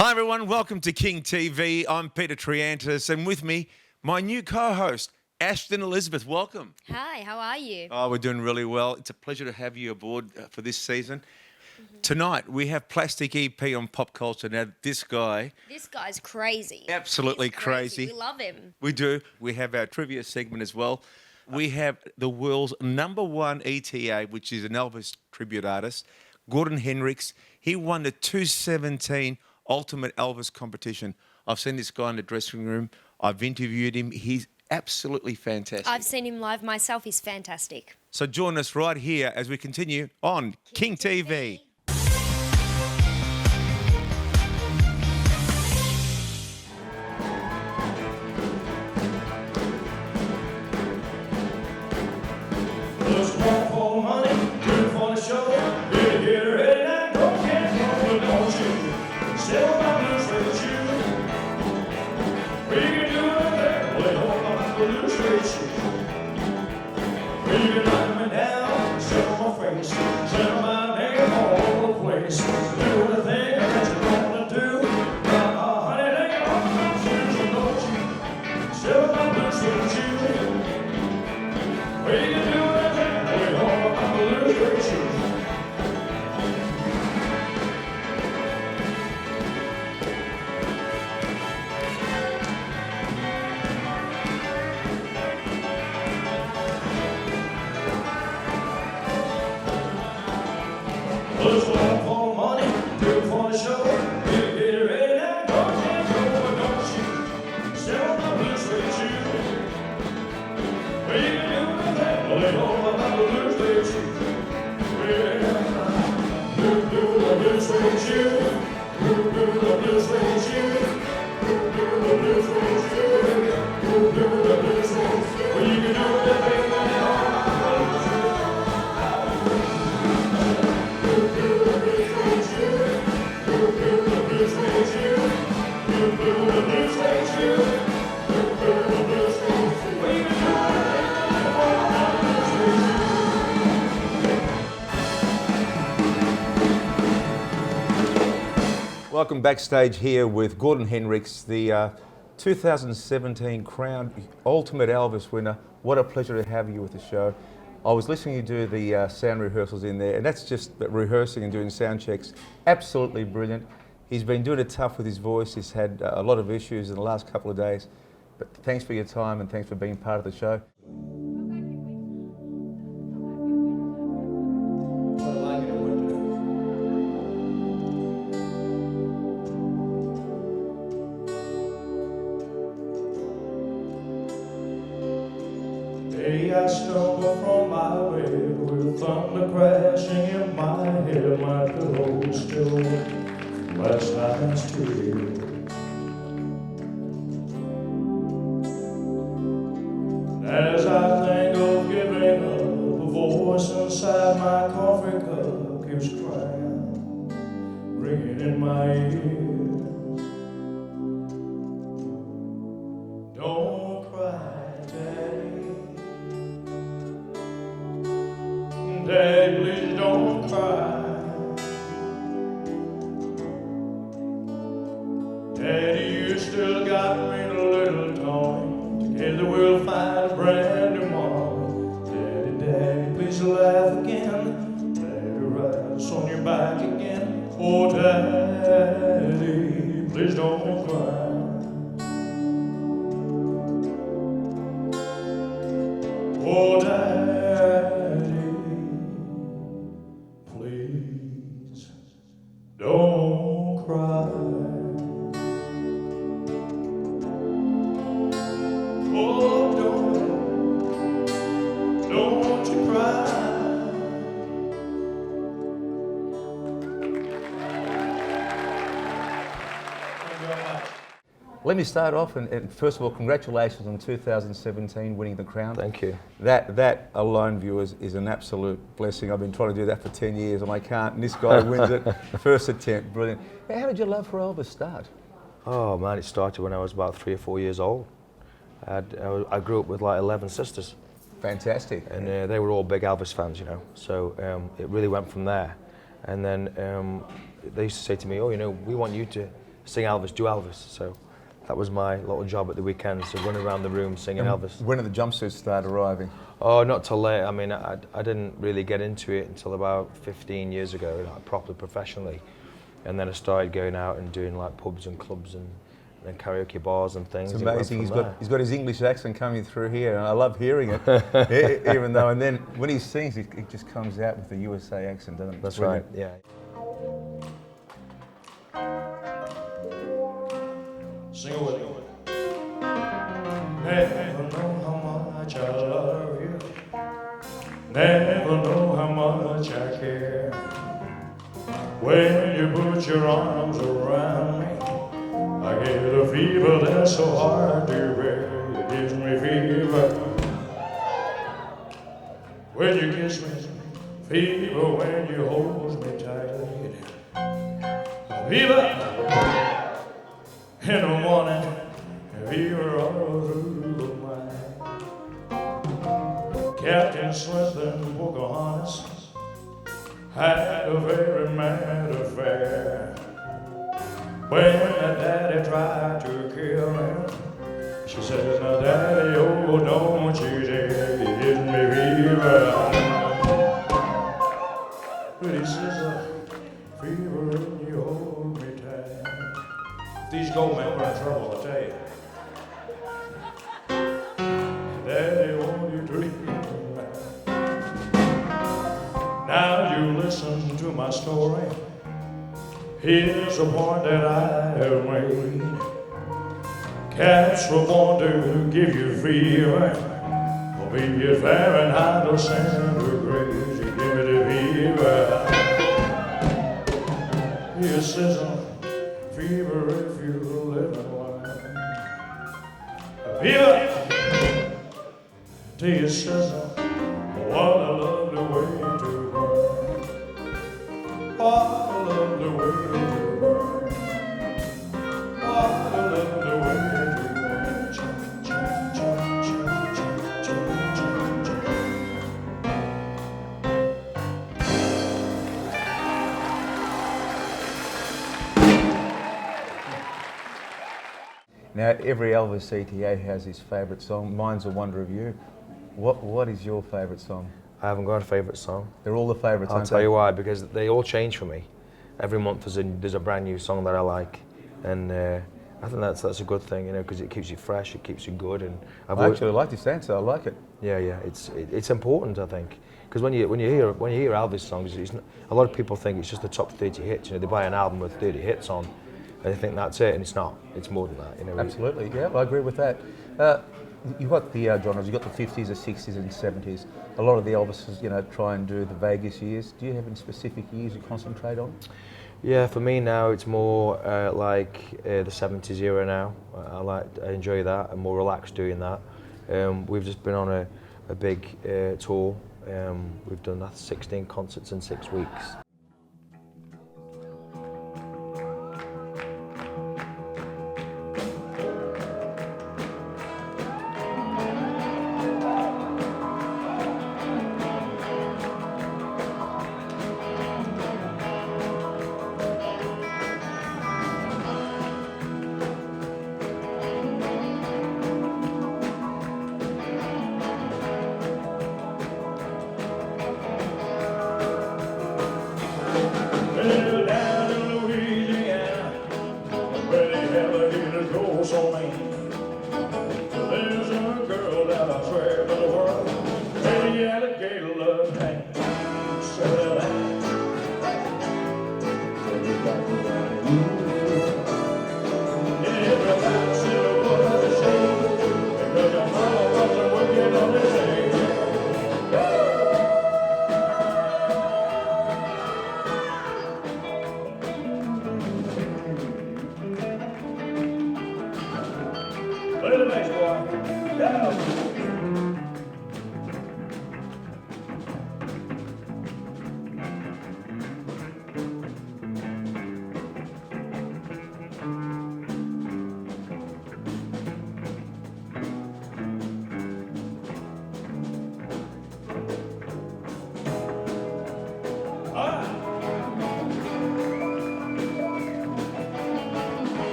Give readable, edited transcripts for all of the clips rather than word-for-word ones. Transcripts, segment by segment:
Hi everyone, welcome to King TV. I'm Peter Triantis, and with me, my new co-host, Ashton Elizabeth. Welcome. Hi, how are you? Oh, we're doing really well. It's a pleasure to have you aboard for this season. Tonight, we have Plastic EP on pop culture. Now, this guy... This guy's crazy. Absolutely He's crazy. crazy. We love him. We do. We have our trivia segment as well. We have the world's #1 ETA, which is an Elvis tribute artist, Gordon Hendricks. He won the 2017 Ultimate Elvis competition. I've seen this guy in the dressing room. I've interviewed him. He's absolutely fantastic. I've seen him live myself. He's fantastic. So join us right here as we continue on King TV. Just one for money, two for the show. Get ready now, go get one, don't you? Sell my blues with you. We can do it there, play all my blues with you. We can knock me down, show my face, sell my name all over the place. Do the thing that you wanna do. Honey, they all my shoes, don't you? Sell my blues with you. We can do it. Just one for money, two for the show. Get ready now, don't you? Sell my blues with you. We can do it that way, all about the blues with you. Do the blues with you. Do the blues with you. Do the blues with you. Do the blues with you. We can do that way, all about the blues with you. Welcome backstage here with Gordon Hendricks, the 2017 crowned Ultimate Elvis winner. What a pleasure to have you with the show. I was listening to you do the sound rehearsals in there, and that's just rehearsing and doing sound checks. Absolutely brilliant. He's been doing it tough with his voice. He's had a lot of issues in the last couple of days. But thanks for your time and thanks for being part of the show. Day I stumble from my bed with thunder crashing in my head. My pillow still wet, last night's tears. As I think of giving up, a voice inside my coffee cup keeps crying, ringing in my ears. Don't cry, Daddy. Daddy, please don't cry. Daddy, you still got me in a little toy. Together we'll find a brand new morning. Daddy, Daddy, please laugh again. Daddy, ride us on your back again. Oh, Daddy, please don't cry. Oh, Daddy, please don't cry. Oh, don't you cry. Thank you very much. Let me start off, and first of all, congratulations on 2017 winning the crown. Thank you. That alone, viewers, is an absolute blessing. I've been trying to do that for 10 years and I can't, and this guy wins it. First attempt, brilliant. How did your love for Elvis start? Oh man, it started when I was about 3 or 4 years old. I grew up with like 11 sisters. Fantastic. And they were all big Elvis fans, you know. So it really went from there. And then they used to say to me, oh, you know, we want you to sing Elvis, do Elvis. So that was my little job at the weekends, so running around the room singing Elvis. When did the jumpsuits start arriving? Oh, not till late. I mean, I didn't really get into it until about 15 years ago, like, properly professionally. And then I started going out and doing like pubs and clubs and karaoke bars and things. It's amazing. He's got his English accent coming through here, and I love hearing it. Even though, and then when he sings, it just comes out with the USA accent, doesn't it? That's right. Yeah. Sing it with me. Never know how much I love you. Never know how much I care. When you put your arms around me, I get a fever that's so hard to bear. It gives me fever. When you kiss me, fever when you hold me tight. Fever in the morning, fever all through the night. Captain Smith and Pocahontas had a very mad affair. When her daddy tried to kill him, she said, "Now daddy, oh, don't you dare, it gives me fever." But he says, fever when you hold me tight. If these gold men were in trouble, I tell you. Daddy, won't you treat me right? Now you listen to my story. Here's a point that I have made. Cats were born to give you fever, be it Fahrenheit or centigrade, you give me the fever. Here sizzle, fever if you live in life. Fever, till you sizzle, what a lovely way to burn. What a lovely way to burn. What a lovely way to burn. Chum, chum, chum, chum, chum, chum, chum, chum. Now, every Elvis ETA has his favourite song. Mine's A Wonder of You. What is your favourite song? I haven't got a favourite song. They're all the favourites, I'll aren't tell they? you why, because they all change for me. Every month there's a brand new song that I like, and I think that's a good thing, you know, because it keeps you fresh, it keeps you good, and I actually like this answer. I like it. Yeah, it's important, I think, because when you hear Elvis songs, a lot of people think it's just the top 30 hits. You know, they buy an album with 30 hits on, and they think that's it, and it's not. It's more than that. You know. Absolutely, yeah, I agree with that. You've got the genres. You've got the 50s, the 60s, and 70s. A lot of the Elvises, you know, try and do the Vegas years. Do you have any specific years you concentrate on? Yeah, for me now it's more like the 70s era now. I enjoy that. I'm more relaxed doing that. We've just been on a big tour. We've done 16 concerts in 6 weeks.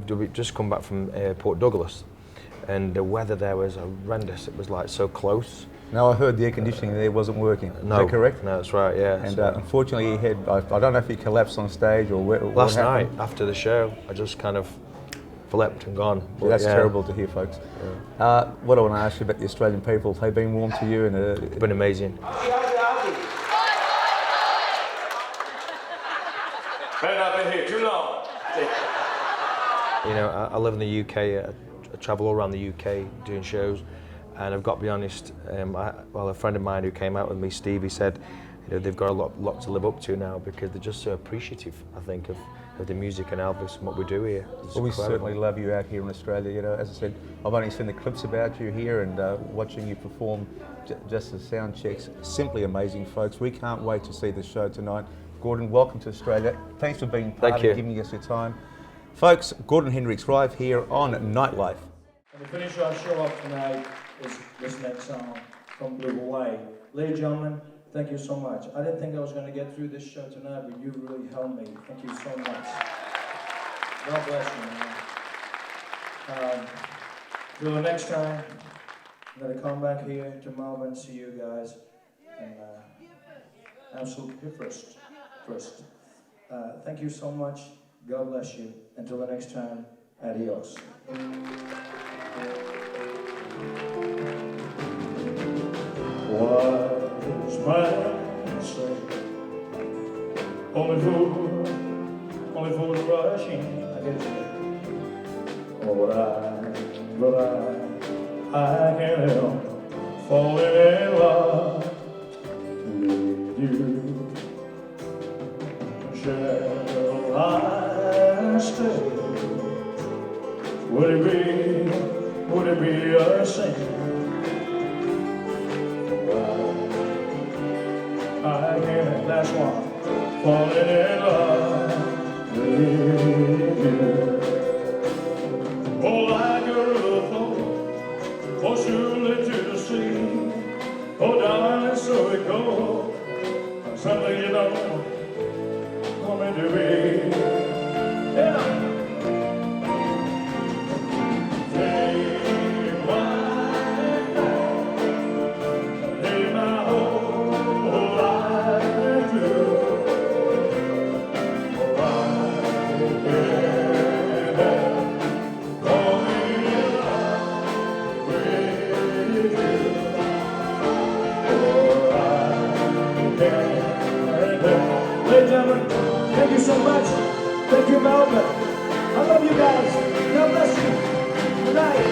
We've just come back from Port Douglas, and the weather there was horrendous. It was like so close. Now I heard the air conditioning there wasn't working. No, Is that correct? No, that's right. Yeah. And so unfortunately, he had, I don't know if he collapsed on stage or what last happened. night after the show, I just kind of flipped and gone. But That's yeah, terrible to hear, folks. Yeah. What I want to ask you about the Australian people, they've been warm to you, and It's been amazing. Man, I've been here too long. You know, I live in the UK. I travel all around the UK doing shows, and I've got to be honest. A friend of mine who came out with me, Steve, he said, you know, they've got a lot to live up to now because they're just so appreciative, I think, of the music and Elvis and what we do here. It's well, we incredible. certainly love you out here in Australia. You know, as I said, I've only seen the clips about you here, and watching you perform, just the sound checks, simply amazing, folks. We can't wait to see the show tonight. Gordon, welcome to Australia. Thanks for being part of it, giving us your time. Folks, Gordon Hendricks right here on Nightlife. And to finish our show off tonight is this next song from Blue Hawaii. Ladies and gentlemen, thank you so much. I didn't think I was going to get through this show tonight, but you really helped me. Thank you so much. God bless you, man. Till the next time, I'm going to come back here to Melbourne, see you guys, and absolutely first. Thank you so much. God bless you. Until the next time, adios. Wise man say, only fools rush in. I guess. But I can't help falling in love with you. Shall I stay? Would it be a sin? I can't, last one, falling in love with you. Oh, like a river flows, oh, surely to the sea. Oh, darling, so it goes, something you don't want me to be. Yeah. Thank you so much. Thank you, Melbourne. I love you guys. God bless you. Good night.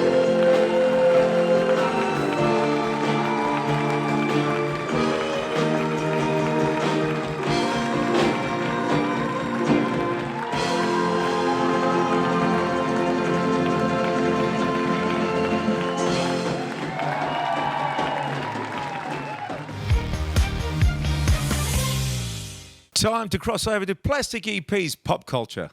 Time to cross over to Plastic EP's Pop Culture.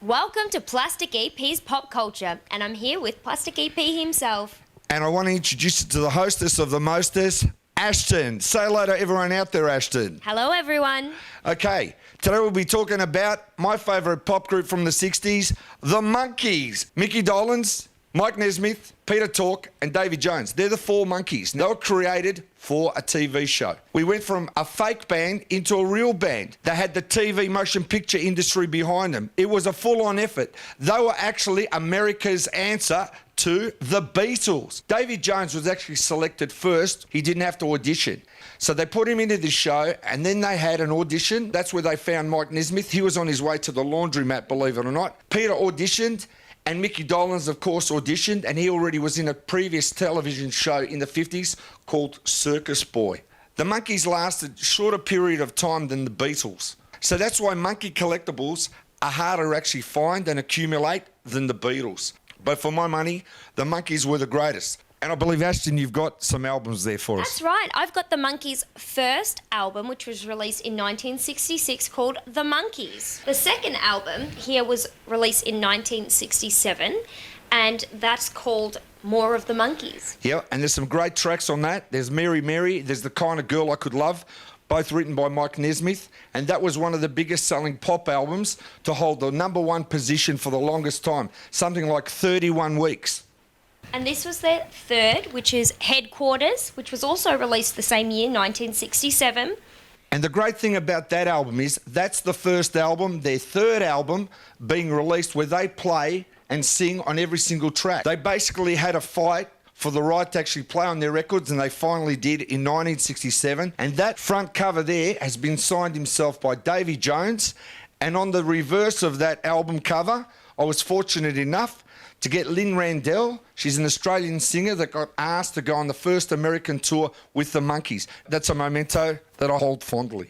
Welcome to Plastic EP's Pop Culture, and I'm here with Plastic EP himself. And I want to introduce you to the hostess of the mostest, Ashton. Say hello to everyone out there, Ashton. Hello, everyone. Okay, today we'll be talking about my favourite pop group from the 60s, The Monkees. Mickey Dolenz, Mike Nesmith, Peter Tork and Davy Jones. They're the four monkeys. They were created for a TV show. We went from a fake band into a real band. They had the TV motion picture industry behind them. It was a full-on effort. They were actually America's answer 2, The Beatles. Davy Jones was actually selected first. He didn't have to audition. So they put him into this show, and then they had an audition. That's where they found Mike Nesmith. He was on his way to the laundromat, believe it or not. Peter auditioned, and Mickey Dolenz, of course, auditioned, and he already was in a previous television show in the 50s called Circus Boy. The Monkees lasted a shorter period of time than the Beatles. So that's why monkey collectibles are harder to actually find and accumulate than the Beatles. But for my money, the Monkees were the greatest. And I believe, Ashton, you've got some albums there for us. That's right. I've got the Monkees' first album, which was released in 1966, called The Monkees. The second album here was released in 1967, and that's called More of the Monkees. Yeah, and there's some great tracks on that. There's Mary Mary, there's The Kind of Girl I Could Love, both written by Mike Nesmith, and that was one of the biggest selling pop albums to hold the #1 position for the longest time, something like 31 weeks. And this was their third, which is Headquarters, which was also released the same year, 1967. And the great thing about that album is that's the first album, their third album, being released where they play and sing on every single track. They basically had a fight for the right to actually play on their records, and they finally did in 1967. And that front cover there has been signed himself by Davy Jones. And on the reverse of that album cover, I was fortunate enough to get Lynn Randell. She's an Australian singer that got asked to go on the first American tour with the Monkees. That's a memento that I hold fondly.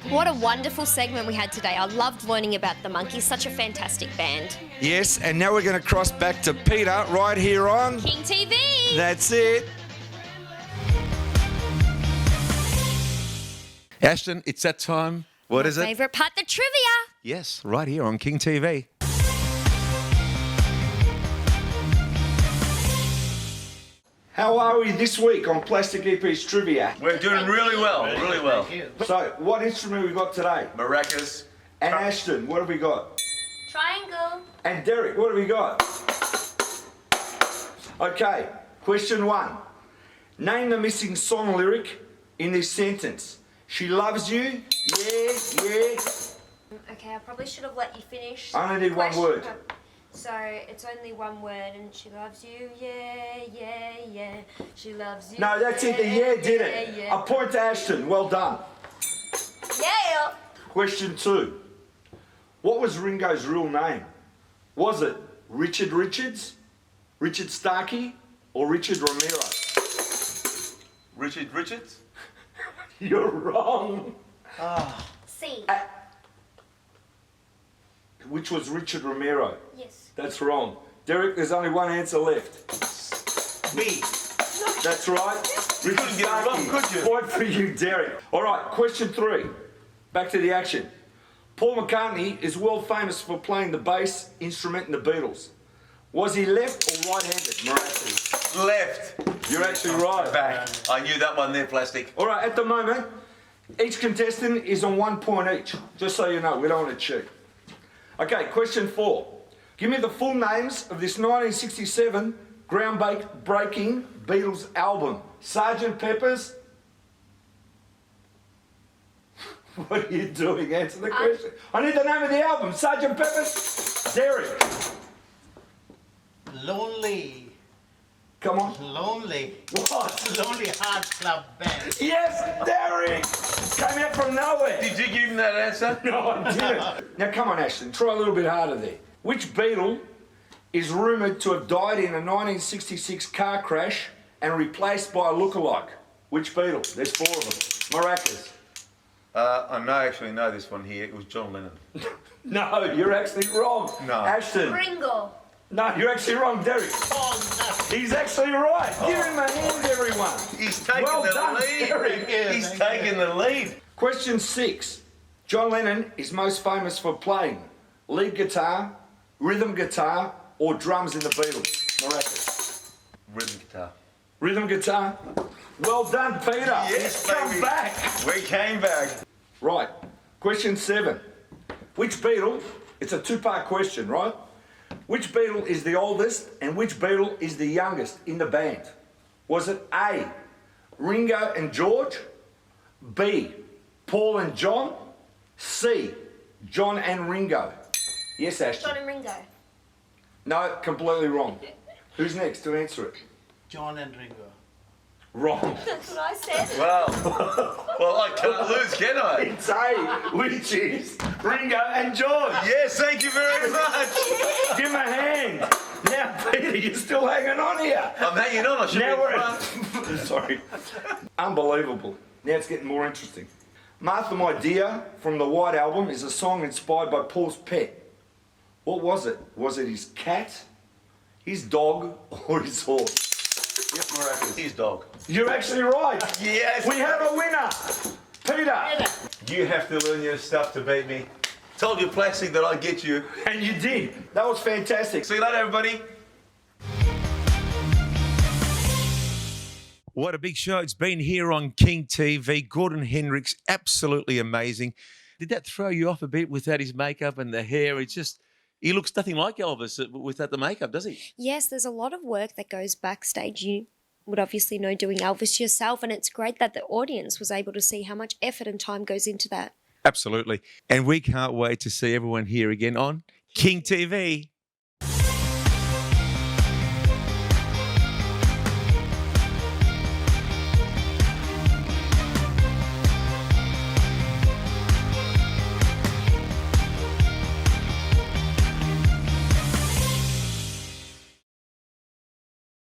What a wonderful segment we had today. I loved learning about the Monkees, such a fantastic band. Yes, and now we're going to cross back to Peter right here on King TV! That's it. Ashton, it's that time. What is it? Favourite part, the trivia. Yes, right here on King TV. How are we this week on Plastic EP's Trivia? We're doing really well, really well. So, what instrument we got today? Maracas. And Ashton, what have we got? Triangle. And Derek, what have we got? Okay, question 1. Name the missing song lyric in this sentence. She loves you, yeah. Okay, I probably should have let you finish. I only need one word. So it's only one word, and she loves you, yeah. She loves you. No, that's it, the yeah did it. Yeah. A point to Ashton, well done. Yeah. Question 2. What was Ringo's real name? Was it Richard Richards, Richard Starkey, or Richard Romero? Richard Richards? You're wrong. C. Which was Richard Romero? Yes. That's wrong. Derek, there's only one answer left. Me. That's right. You couldn't get it wrong, could you? Point for you, Derek. All right, question 3. Back to the action. Paul McCartney is world famous for playing the bass instrument in the Beatles. Was he left or right-handed? Miraculous. Left. You're actually right. Back. I knew that one there, Plastic. All right, at the moment, each contestant is on 1 point each. Just so you know, we don't want to cheat. Okay, question 4. Give me the full names of this 1967 groundbreaking Beatles album. Sgt. Pepper's. What are you doing? Answer the question. I need the name of the album. Sgt. Pepper's. Derek. Lonely. Come on. Lonely. What? Lonely Hearts Club Band. Yes, Derek. Came out from nowhere. Did you give him that answer? No, I didn't. Now, come on, Ashton. Try a little bit harder there. Which Beatle is rumoured to have died in a 1966 car crash and replaced by a lookalike? Which Beatle? There's 4 of them. Maracas. I actually know this one here. It was John Lennon. No, you're actually wrong. No. Ashton. Ringo. No, you're actually wrong, Derek. He's actually right. Give him a hand, everyone. He's taking Well the done, lead. Derek. He's taking the lead. Question 6. John Lennon is most famous for playing lead guitar, rhythm guitar, or drums in the Beatles. Maracas. Rhythm guitar. Rhythm guitar. Well done, Peter. Yes, Come baby. back. We came back. Right. Question 7. Which Beatle, it's a 2-part question, right? Which Beatle is the oldest and which Beatle is the youngest in the band? Was it A, Ringo and George, B, Paul and John, C, John and Ringo? Yes, Ashton. John and Ringo. No, completely wrong. Who's next to answer it? John and Ringo. Wrong. That's what I said. Well, I can't lose, can I? It's A, which is Ringo and George. Yes, thank you very much. Give him a hand. Now, Peter, you're still hanging on here. I'm hanging on. I should Now be in we're front. sorry. Unbelievable. Now it's getting more interesting. Martha My Dear from the White Album is a song inspired by Paul's pet. What was it? Was it his cat, his dog, or his horse? Yep, miraculous. His dog. You're actually right. Yes. We have a winner. Peter. You have to learn your stuff to beat me. Told you, plastic, that I'd get you. And you did. That was fantastic. See you later, everybody. What a big show it's been here on King TV. Gordon Hendricks, absolutely amazing. Did that throw you off a bit without his makeup and the hair? It's just, he looks nothing like Elvis without the makeup, does he? Yes, there's a lot of work that goes backstage. You would obviously know doing Elvis yourself, and it's great that the audience was able to see how much effort and time goes into that. Absolutely. And we can't wait to see everyone here again on King TV.